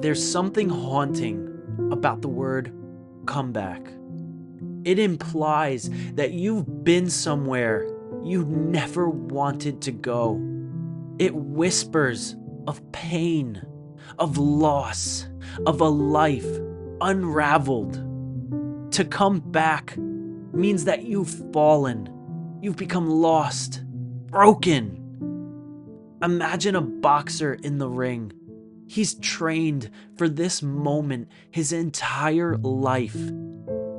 There's something haunting about the word comeback. It implies that you've been somewhere you never wanted to go. It whispers of pain, of loss, of a life unraveled. To come back means that you've fallen, you've become lost, broken. Imagine a boxer in the ring. He's trained for this moment his entire life.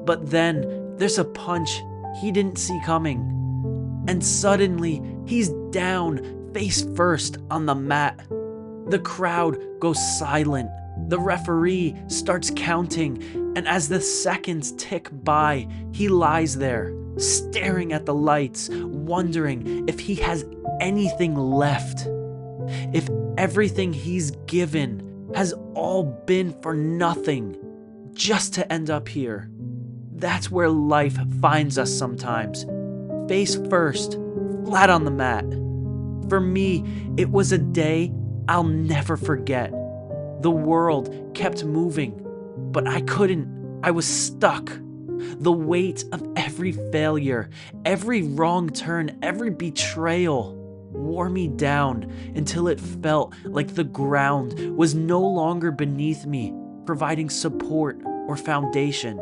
But then there's a punch he didn't see coming. And suddenly he's down face first on the mat. The crowd goes silent. The referee starts counting. And as the seconds tick by, he lies there, staring at the lights, wondering if he has anything left. If everything he's given has all been for nothing, just to end up here. That's where life finds us sometimes. Face first, flat on the mat. For me, it was a day I'll never forget. The world kept moving, but I couldn't. I was stuck. The weight of every failure, every wrong turn, every betrayal wore me down until it felt like the ground was no longer beneath me, providing support or foundation.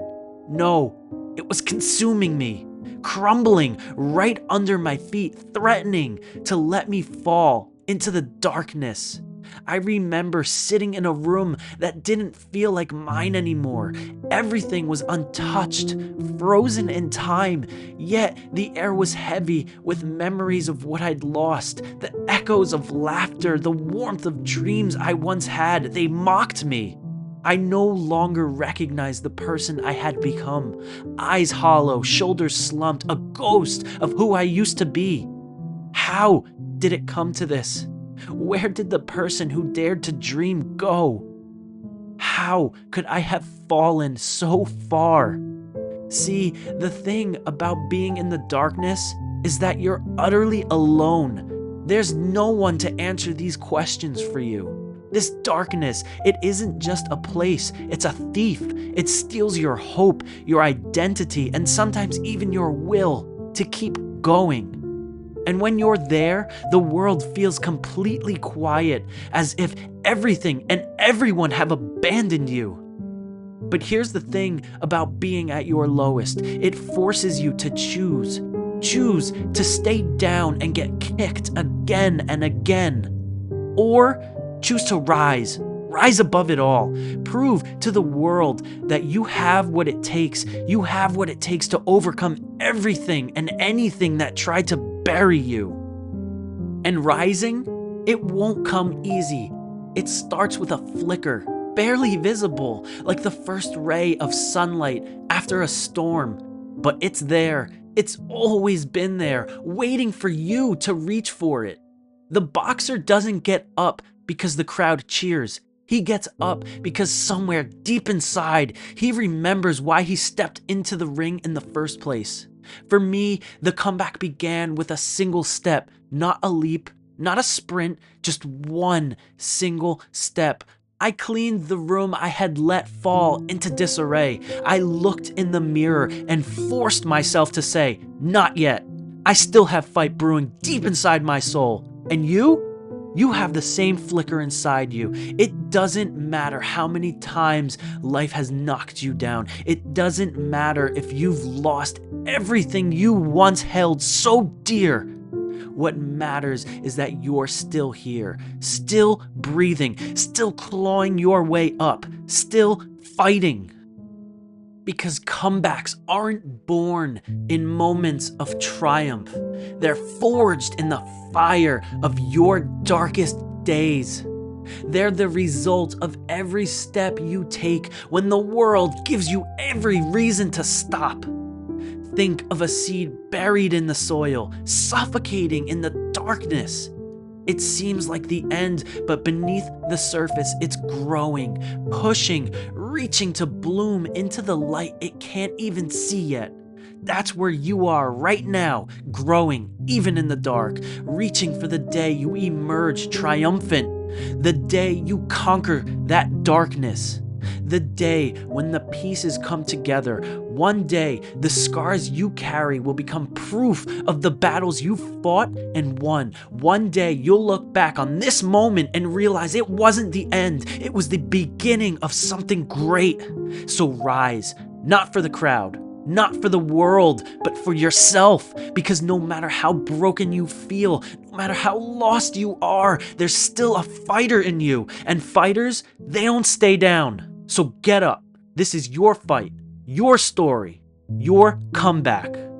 No, it was consuming me, crumbling right under my feet, threatening to let me fall into the darkness. I remember sitting in a room that didn't feel like mine anymore. Everything was untouched, frozen in time, yet the air was heavy with memories of what I'd lost, the echoes of laughter, the warmth of dreams I once had. They mocked me. I no longer recognized the person I had become. Eyes hollow, shoulders slumped, a ghost of who I used to be. How did it come to this? Where did the person who dared to dream go? How could I have fallen so far? See, the thing about being in the darkness is that you're utterly alone. There's no one to answer these questions for you. This darkness, it isn't just a place, it's a thief. It steals your hope, your identity, and sometimes even your will to keep going. And when you're there, the world feels completely quiet, as if everything and everyone have abandoned you. But here's the thing about being at your lowest. It forces you to choose. Choose to stay down and get kicked again and again. Or choose to rise above it all. Prove to the world that you have what it takes. You have what it takes to overcome everything and anything that tried to bury you. And rising, it won't come easy. It starts with a flicker, barely visible, like the first ray of sunlight after a storm. But it's there. It's always been there, waiting for you to reach for it. The boxer doesn't get up because the crowd cheers. He gets up because somewhere deep inside, he remembers why he stepped into the ring in the first place. For me, the comeback began with a single step, not a leap, not a sprint, just one single step. I cleaned the room I had let fall into disarray. I looked in the mirror and forced myself to say, not yet. I still have fight brewing deep inside my soul. And you? You have the same flicker inside you. It doesn't matter how many times life has knocked you down. It doesn't matter if you've lost everything you once held so dear. What matters is that you're still here, still breathing, still clawing your way up, still fighting. Because comebacks aren't born in moments of triumph. They're forged in the fire of your darkest days. They're the result of every step you take when the world gives you every reason to stop. Think of a seed buried in the soil, suffocating in the darkness. It seems like the end, but beneath the surface, it's growing, pushing, reaching to bloom into the light it can't even see yet. That's where you are right now, growing, even in the dark, reaching for the day you emerge triumphant, The day you conquer that darkness. The day when the pieces come together. One day, the scars you carry will become proof of the battles you fought and won. One day, you'll look back on this moment and realize it wasn't the end. It was the beginning of something great. So rise, not for the crowd, not for the world, but for yourself. Because no matter how broken you feel, no matter how lost you are, there's still a fighter in you. And fighters, they don't stay down. So get up. This is your fight, your story, your comeback.